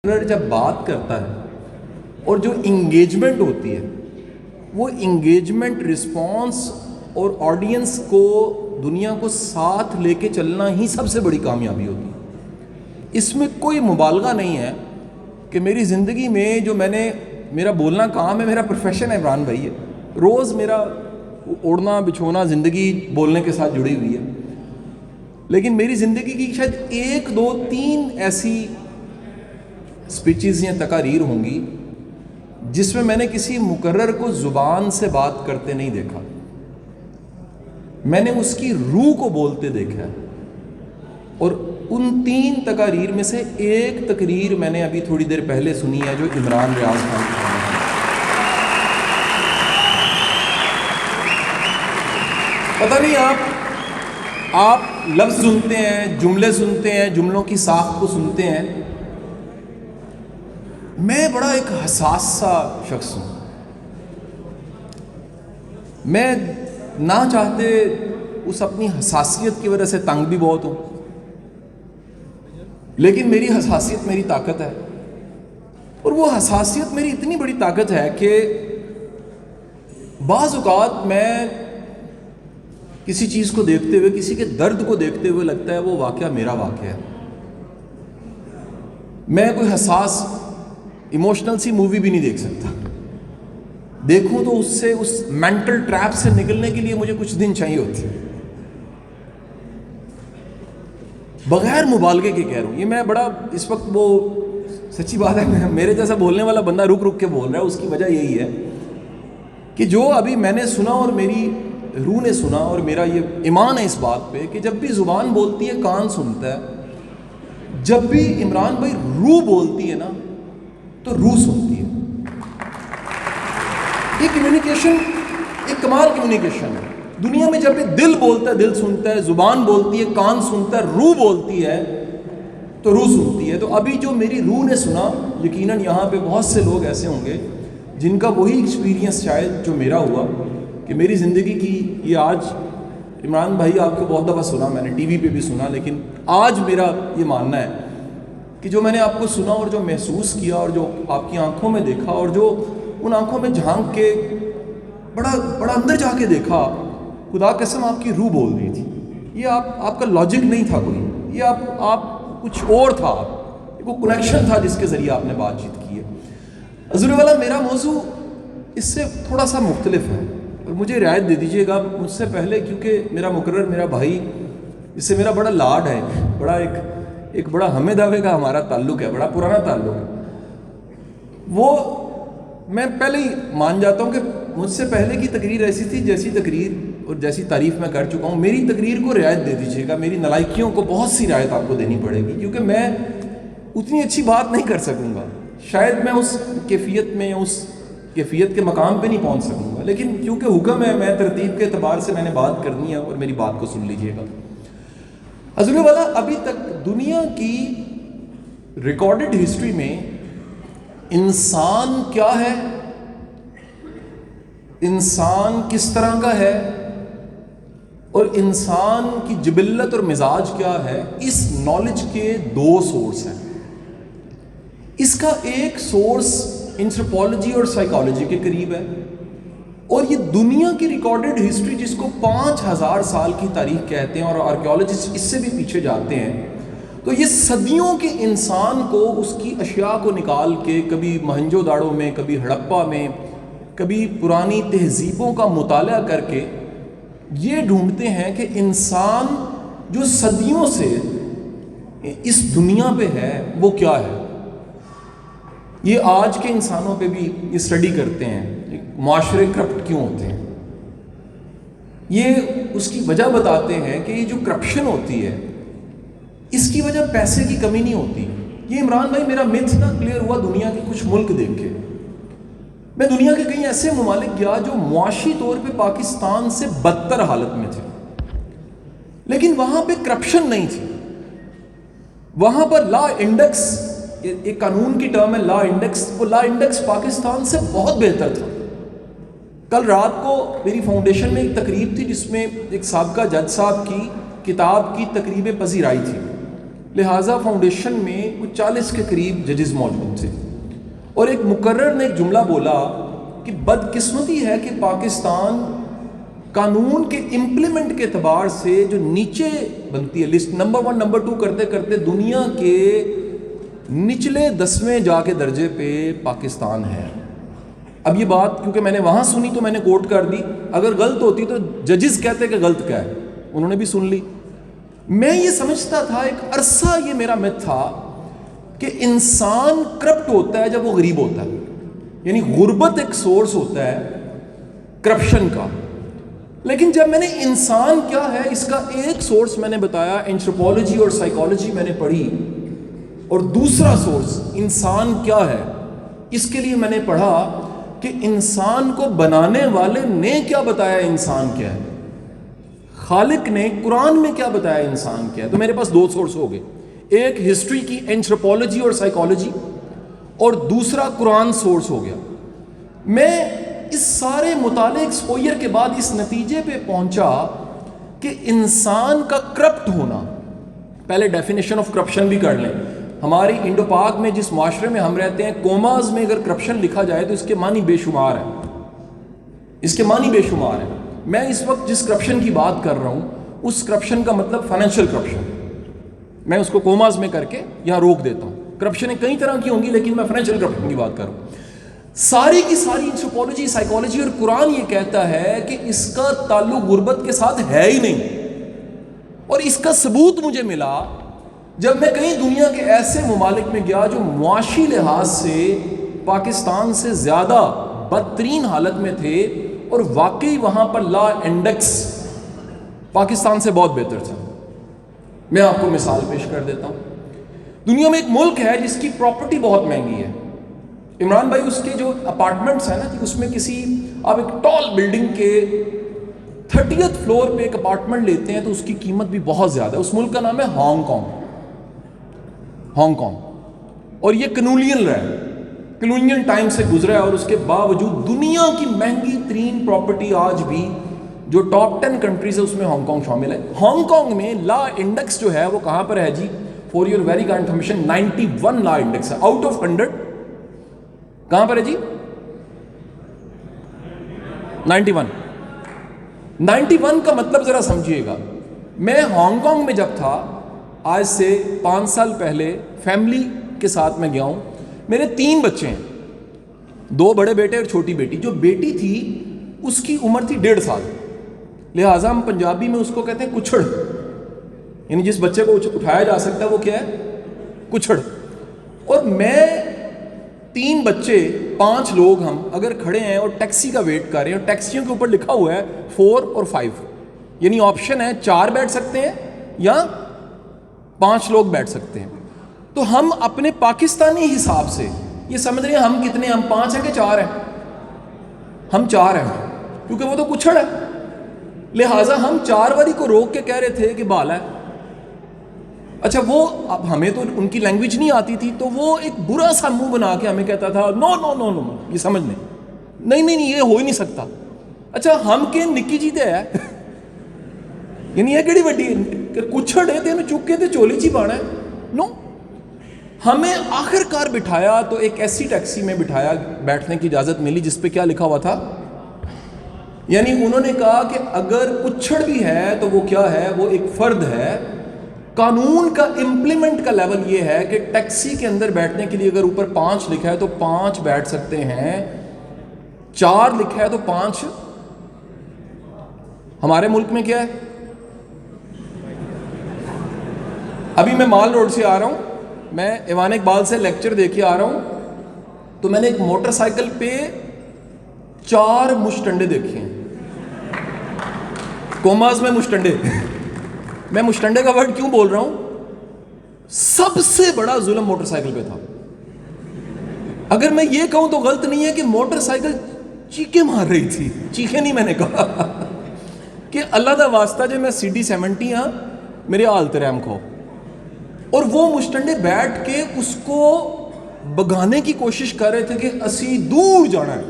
جب بات کرتا ہے اور جو انگیجمنٹ ہوتی ہے وہ انگیجمنٹ رسپانس اور آڈینس کو دنیا کو ساتھ لے کے چلنا ہی سب سے بڑی کامیابی ہوتی ہے۔ اس میں کوئی مبالغہ نہیں ہے کہ میری زندگی میں جو میرا بولنا کام ہے، میرا پروفیشن ہے، عمران بھائی ہے، روز میرا اوڑھنا بچھونا زندگی بولنے کے ساتھ جڑی ہوئی ہے، لیکن میری زندگی کی شاید 1 2 3 ایسی سپیچز یا تقاریر ہوں گی جس میں نے کسی مقرر کو زبان سے بات کرتے نہیں دیکھا، میں نے اس کی روح کو بولتے دیکھا ہے۔ اور ان 3 تقاریر میں سے ایک تقریر میں نے ابھی تھوڑی دیر پہلے سنی ہے جو عمران ریاض خان کی ہے۔ پتہ نہیں آپ لفظ سنتے ہیں، جملے سنتے ہیں، جملوں کی ساخت کو سنتے ہیں، میں بڑا ایک حساس سا شخص ہوں، میں نہ چاہتے اس اپنی حساسیت کی وجہ سے تنگ بھی بہت ہوں، لیکن میری حساسیت میری طاقت ہے، اور وہ حساسیت میری اتنی بڑی طاقت ہے کہ بعض اوقات میں کسی چیز کو دیکھتے ہوئے، کسی کے درد کو دیکھتے ہوئے لگتا ہے وہ واقعہ میرا واقعہ ہے۔ میں کوئی حساس ایموشنل سی مووی بھی نہیں دیکھ سکتا، دیکھوں تو اس مینٹل ٹریپ سے نکلنے کے لیے مجھے کچھ دن چاہیے ہوتے ہیں۔ بغیر مبالغے کے کہہ رہا ہوں، یہ میں بڑا اس وقت وہ سچی بات ہے، میرے جیسا بولنے والا بندہ رک کے بول رہا ہے، اس کی وجہ یہی ہے کہ جو ابھی میں نے سنا اور میری روح نے سنا، اور میرا یہ ایمان ہے اس بات پہ کہ جب بھی زبان بولتی ہے کان سنتا ہے، جب بھی عمران بھائی روح بولتی ہے نا تو روح سنتی ہے۔ یہ کمیونیکیشن ایک کمال کمیونیکیشن ہے دنیا میں۔ جب بھی دل بولتا ہے دل سنتا ہے، زبان بولتی ہے کان سنتا ہے، روح بولتی ہے تو روح سنتی ہے۔ تو ابھی جو میری روح نے سنا، یقیناً یہاں پہ بہت سے لوگ ایسے ہوں گے جن کا وہی ایکسپیرینس شاید جو میرا ہوا کہ میری زندگی کی یہ آج، عمران بھائی آپ کو بہت دفعہ سنا، میں نے ٹی وی پہ بھی سنا، لیکن آج میرا یہ ماننا ہے کہ جو میں نے آپ کو سنا اور جو محسوس کیا اور جو آپ کی آنکھوں میں دیکھا اور جو ان آنکھوں میں جھانک کے بڑا اندر جا کے دیکھا، خدا قسم آپ کی روح بول رہی تھی۔ یہ آپ کا لاجک نہیں تھا کوئی، یہ آپ کچھ اور تھا، وہ کنیکشن تھا جس کے ذریعے آپ نے بات چیت کی ہے۔ حضور والا میرا موضوع اس سے تھوڑا سا مختلف ہے، اور مجھے رعایت دے دیجیے گا مجھ سے پہلے، کیونکہ میرا مقرر میرا بھائی، اس سے میرا بڑا لاڈ ہے، ایک بڑا ہمیں دعوے کا ہمارا تعلق ہے، بڑا پرانا تعلق ہے۔ وہ میں پہلے ہی مان جاتا ہوں کہ مجھ سے پہلے کی تقریر ایسی تھی جیسی تقریر اور جیسی تعریف میں کر چکا ہوں، میری تقریر کو رعایت دے دیجیے گا، میری نالائکیوں کو بہت سی رعایت آپ کو دینی پڑے گی، کیونکہ میں اتنی اچھی بات نہیں کر سکوں گا، شاید میں اس کیفیت میں اس کیفیت کے مقام پہ نہیں پہنچ سکوں گا، لیکن کیونکہ حکم ہے، میں ترتیب کے اعتبار سے میں نے بات کرنی ہے، اور میری بات کو سن لیجیے گا۔ حضور والا ابھی تک دنیا کی ریکارڈڈ ہسٹری میں انسان کیا ہے، انسان کس طرح کا ہے، اور انسان کی جبلت اور مزاج کیا ہے، اس نالج کے 2 سورس ہیں۔ اس کا ایک سورس اینتھروپولوجی اور سائیکالوجی کے قریب ہے، اور یہ دنیا کی ریکارڈڈ ہسٹری جس کو 5000 سال کی تاریخ کہتے ہیں، اور آرکیولوجسٹ اس سے بھی پیچھے جاتے ہیں، تو یہ صدیوں کے انسان کو اس کی اشیاء کو نکال کے کبھی موہنجو داڑو میں، کبھی ہڑپا میں، کبھی پرانی تہذیبوں کا مطالعہ کر کے یہ ڈھونڈتے ہیں کہ انسان جو صدیوں سے اس دنیا پہ ہے وہ کیا ہے۔ یہ آج کے انسانوں پہ بھی یہ اسٹڈی کرتے ہیں، معاشرے کرپٹ کیوں ہوتے ہیں، یہ اس کی وجہ بتاتے ہیں کہ یہ جو کرپشن ہوتی ہے اس کی وجہ پیسے کی کمی نہیں ہوتی۔ یہ عمران بھائی میرا میتھ نہ کلیئر ہوا دنیا کے کچھ ملک دیکھ کے، میں دنیا کے کئی ایسے ممالک گیا جو معاشی طور پہ پاکستان سے بدتر حالت میں تھے، لیکن وہاں پہ کرپشن نہیں تھی، وہاں پر لا انڈیکس، ایک قانون کی ٹرم ہے لا انڈیکس، وہ لا انڈیکس پاکستان سے بہت بہتر تھا۔ کل رات کو میری فاؤنڈیشن میں ایک تقریب تھی جس میں ایک سابقہ جج صاحب کی کتاب کی تقریب پذیرائی تھی، لہٰذا فاؤنڈیشن میں کچھ 40 کے قریب ججز موجود تھے، اور ایک مقرر نے ایک جملہ بولا کہ بدقسمتی ہے کہ پاکستان قانون کے امپلیمنٹ کے اعتبار سے جو نیچے بنتی ہے لسٹ، نمبر 1 نمبر 2 کرتے کرتے دنیا کے نچلے 10ویں جا کے درجے پہ پاکستان ہے۔ اب یہ بات کیونکہ میں نے وہاں سنی تو میں نے کوٹ کر دی، اگر غلط ہوتی تو ججز کہتے کہ غلط کیا ہے، انہوں نے بھی سن لی۔ میں یہ سمجھتا تھا ایک عرصہ، یہ میرا مت تھا کہ انسان کرپٹ ہوتا ہے جب وہ غریب ہوتا ہے، یعنی غربت ایک سورس ہوتا ہے کرپشن کا۔ لیکن جب میں نے انسان کیا ہے اس کا ایک سورس میں نے بتایا، اینتھروپولوجی اور سائیکالوجی میں نے پڑھی، اور دوسرا سورس انسان کیا ہے اس کے لیے میں نے پڑھا کہ انسان کو بنانے والے نے کیا بتایا انسان کیا ہے، خالق نے قرآن میں کیا بتایا انسان کیا ہے۔ تو میرے پاس 2 سورس ہو گئے، ایک ہسٹری کی اینتھروپولوجی اور سائیکالوجی، اور دوسرا قرآن سورس ہو گیا۔ میں اس سارے مطالعے ایکسپوئر کے بعد اس نتیجے پہ پہنچا کہ انسان کا کرپٹ ہونا، پہلے ڈیفینیشن آف کرپشن بھی کر لیں۔ ہماری انڈو پاک میں جس معاشرے میں ہم رہتے ہیں، کوماز میں اگر کرپشن لکھا جائے تو اس کے معنی بے شمار ہیں، اس کے معنی بے شمار ہیں۔ میں اس وقت جس کرپشن کی بات کر رہا ہوں اس کرپشن کا مطلب فائنینشیل کرپشن، میں اس کو کوماز میں کر کے یہاں روک دیتا ہوں۔ کرپشنیں کئی طرح کی ہوں گی لیکن میں فائنینشیل کرپشن کی بات کر رہا ہوں۔ ساری کی ساری اینتھروپولوجی، سائیکالوجی اور قرآن یہ کہتا ہے کہ اس کا تعلق غربت کے ساتھ ہے ہی نہیں، اور اس کا ثبوت مجھے ملا جب میں کئی دنیا کے ایسے ممالک میں گیا جو معاشی لحاظ سے پاکستان سے زیادہ بدترین حالت میں تھے، اور واقعی وہاں پر لا انڈیکس پاکستان سے بہت بہتر تھا۔ میں آپ کو مثال پیش کر دیتا ہوں۔ دنیا میں ایک ملک ہے جس کی پراپرٹی بہت مہنگی ہے، عمران بھائی، اس کے جو اپارٹمنٹس ہیں نا جی، اس میں کسی آپ ایک ٹال بلڈنگ کے 30th فلور پہ ایک اپارٹمنٹ لیتے ہیں تو اس کی قیمت بھی بہت زیادہ ہے۔ اس ملک کا نام ہے ہانگ کانگ، ہانگ کانگ، اور یہ کلونیل رہا ہے، کلونیل ٹائم سے گزرا ہے، اور اس کے باوجود دنیا کی مہنگی ترین پراپرٹی آج بھی جو ٹاپ 10 کنٹریز ہے اس میں ہانگ کانگ شامل ہے۔ ہانگ کانگ میں لا انڈیکس جو ہے وہ کہاں پر ہے جی؟ For your very kind information 91 لا انڈیکس ہے آؤٹ آف 100۔ کہاں پر ہے جی؟ 91 کا مطلب ذرا سمجھیے گا۔ میں ہانگ کانگ میں جب تھا آج سے 5 سال پہلے فیملی کے ساتھ میں گیا ہوں۔ میرے 3 بچے ہیں، 2 بڑے بیٹے اور چھوٹی بیٹی۔ جو بیٹی تھی اس کی عمر تھی 1.5 سال، لہٰذا ہم پنجابی میں اس کو کہتے ہیں کچھڑ، یعنی جس بچے کو اٹھایا جا سکتا ہے وہ کیا ہے؟ کچھڑ۔ اور میں 3 بچے 5 لوگ ہم اگر کھڑے ہیں اور ٹیکسی کا ویٹ کر رہے ہیں، اور ٹیکسیوں کے اوپر لکھا ہوا ہے 4 اور 5، یعنی آپشن ہے 4 بیٹھ سکتے ہیں یا 5 لوگ بیٹھ سکتے ہیں۔ تو ہم اپنے پاکستانی حساب سے یہ سمجھ رہے ہیں ہم کتنے، ہم 5 ہیں کہ 4 ہیں؟ ہم 4 ہیں، کیونکہ وہ تو کچھڑ ہے، لہٰذا ہم 4 والی کو روک کے کہہ رہے تھے کہ بالا ہے۔ اچھا، وہ اب ہمیں تو ان کی لینگویج نہیں آتی تھی، تو وہ ایک برا سا منہ بنا کے ہمیں کہتا تھا نو نو نو نو، یہ سمجھ نہیں یہ ہو ہی نہیں سکتا۔ اچھا، ہم کہ نکی جی تے ہے یعنی یہ کہڑی وڈی کچھڑ ہے تینوں چک کے تے چولی چی پانا ہے؟ نو، ہمیں آخر کار بٹھایا تو ایک ایسی ٹیکسی میں بٹھایا، بیٹھنے کی اجازت ملی جس پہ کیا لکھا ہوا تھا، یعنی انہوں نے کہا کہ اگر کچھڑ بھی ہے تو وہ کیا ہے؟ وہ ایک فرد ہے۔ قانون کا امپلیمنٹ کا لیول یہ ہے کہ ٹیکسی کے اندر بیٹھنے کے لیے اگر اوپر 5 لکھا ہے تو 5 بیٹھ سکتے ہیں، 4 لکھا ہے تو 5۔ ہمارے ملک میں کیا ہے؟ ابھی میں مال روڈ سے آ رہا ہوں، میں ایوان اقبال سے لیکچر دے کے آ رہا ہوں، تو میں نے ایک موٹر سائیکل پہ 4 مشٹنڈے دیکھے ہیں۔ کوماز میں مشٹنڈے میں مشٹنڈے کا ورڈ کیوں بول رہا ہوں؟ سب سے بڑا ظلم موٹر سائیکل پہ تھا۔ اگر میں یہ کہوں تو غلط نہیں ہے کہ موٹر سائیکل چیخیں مار رہی تھی، چیخیں نہیں میں نے کہا کہ اللہ دا واسطہ جو میں CD70 ہاں میرے حالت رحم کھو، اور وہ مشٹنڈے بیٹھ کے اس کو بگانے کی کوشش کر رہے تھے کہ اسی دور جانا ہے۔